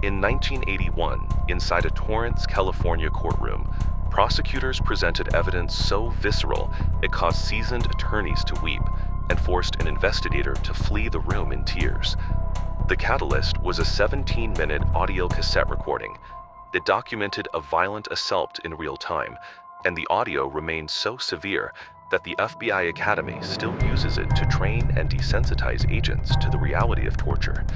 In 1981, inside a Torrance, California courtroom, prosecutors presented evidence so visceral it caused seasoned attorneys to weep and forced an investigator to flee the room in tears. The catalyst was a 17-minute audio cassette recording. It documented a violent assault in real time, and the audio remained so severe that the FBI Academy still uses it to train and desensitize agents to the reality of torture.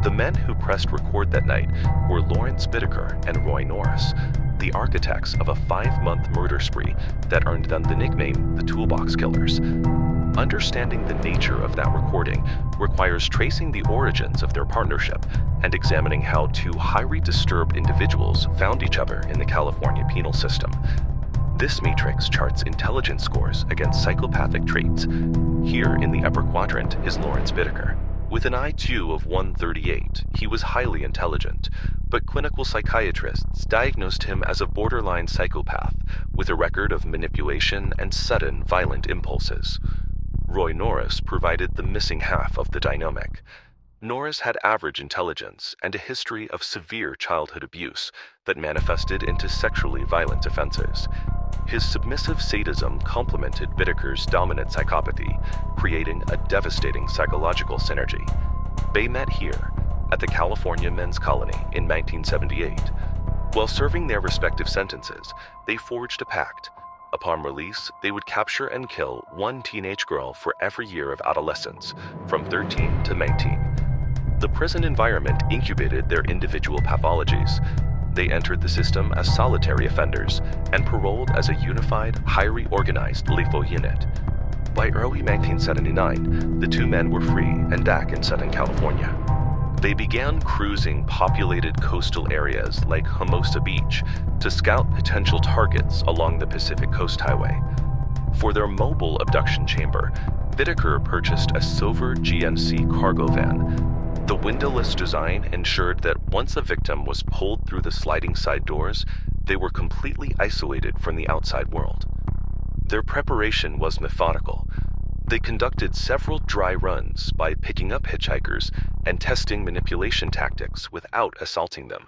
The men who pressed record that night were Lawrence Bittaker and Roy Norris, the architects of a 5-month murder spree that earned them the nickname the Toolbox Killers. Understanding the nature of that recording requires tracing the origins of their partnership and examining how two highly disturbed individuals found each other in the California penal system. This matrix charts intelligence scores against psychopathic traits. Here in the upper quadrant is Lawrence Bittaker. With an IQ of 138, he was highly intelligent, but clinical psychiatrists diagnosed him as a borderline psychopath with a record of manipulation and sudden violent impulses. Roy Norris provided the missing half of the dynamic. Norris had average intelligence and a history of severe childhood abuse that manifested into sexually violent offenses. His submissive sadism complemented Bittaker's dominant psychopathy, creating a devastating psychological synergy. They met here, at the California Men's Colony in 1978. While serving their respective sentences, they forged a pact. Upon release, they would capture and kill one teenage girl for every year of adolescence, from 13 to 19. The prison environment incubated their individual pathologies. They entered the system as solitary offenders and paroled as a unified, highly organized lethal unit. By early 1979, the two men were free and back in Southern California. They began cruising populated coastal areas like Hermosa Beach to scout potential targets along the Pacific Coast Highway. For their mobile abduction chamber, Bittaker purchased a silver GMC cargo van. The windowless design ensured that once a victim was pulled through the sliding side doors, they were completely isolated from the outside world. Their preparation was methodical. They conducted several dry runs by picking up hitchhikers and testing manipulation tactics without assaulting them,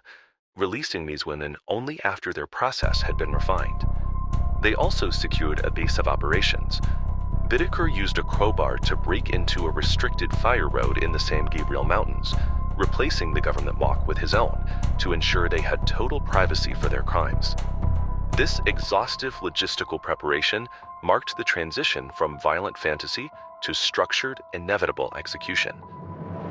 releasing these women only after their process had been refined. They also secured a base of operations. Bittaker used a crowbar to break into a restricted fire road in the San Gabriel Mountains, replacing the government walk with his own to ensure they had total privacy for their crimes. This exhaustive logistical preparation marked the transition from violent fantasy to structured, inevitable execution.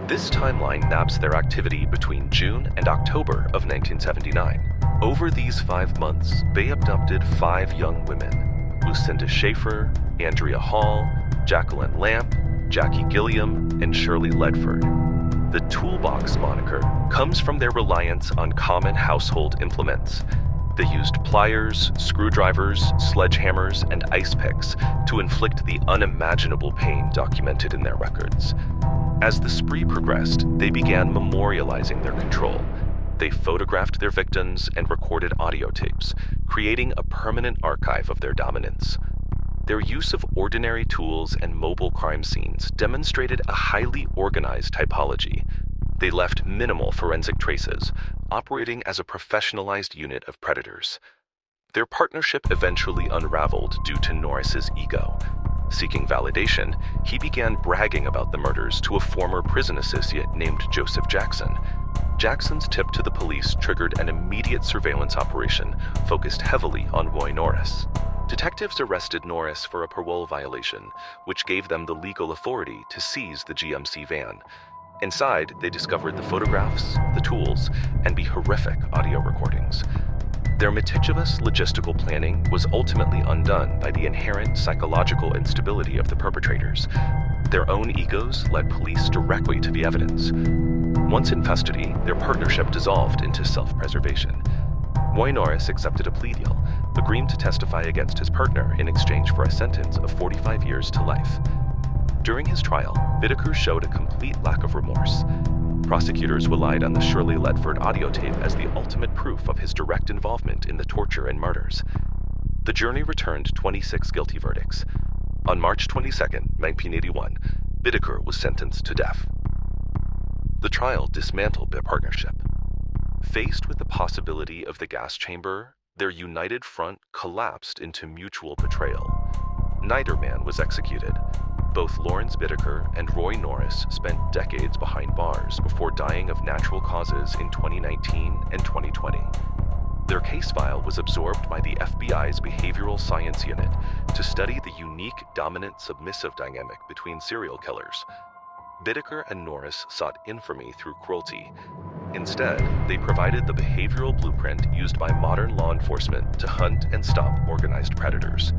This timeline maps their activity between June and October of 1979. Over these 5 months, they abducted 5 young women: Lucinda Schaefer, Andrea Hall, Jacqueline Lamp, Jackie Gilliam, and Shirley Ledford. The Toolbox moniker comes from their reliance on common household implements. They used pliers, screwdrivers, sledgehammers, and ice picks to inflict the unimaginable pain documented in their records. As the spree progressed, they began memorializing their control. They photographed their victims and recorded audio tapes, creating a permanent archive of their dominance. Their use of ordinary tools and mobile crime scenes demonstrated a highly organized typology. They left minimal forensic traces, operating as a professionalized unit of predators. Their partnership eventually unraveled due to Norris's ego. Seeking validation, he began bragging about the murders to a former prison associate named Joseph Jackson. Jackson's tip to the police triggered an immediate surveillance operation focused heavily on Roy Norris. Detectives arrested Norris for a parole violation, which gave them the legal authority to seize the GMC van. Inside, they discovered the photographs, the tools, and the horrific audio recordings. Their meticulous logistical planning was ultimately undone by the inherent psychological instability of the perpetrators. Their own egos led police directly to the evidence. Once in custody, their partnership dissolved into self-preservation. Roy Norris accepted a plea deal, agreeing to testify against his partner in exchange for a sentence of 45 years to life. During his trial, Bittaker showed a complete lack of remorse. Prosecutors relied on the Shirley Ledford audio tape as the ultimate proof of his direct involvement in the torture and murders. The jury returned 26 guilty verdicts. On March 22, 1981, Bittaker was sentenced to death. The trial dismantled their partnership. Faced with the possibility of the gas chamber, their united front collapsed into mutual betrayal. Neither man was executed. Both Lawrence Bittaker and Roy Norris spent decades behind bars before dying of natural causes in 2019 and 2020. Their case file was absorbed by the FBI's Behavioral Science Unit to study the unique dominant-submissive dynamic between serial killers. Bittaker and Norris sought infamy through cruelty. Instead, they provided the behavioral blueprint used by modern law enforcement to hunt and stop organized predators.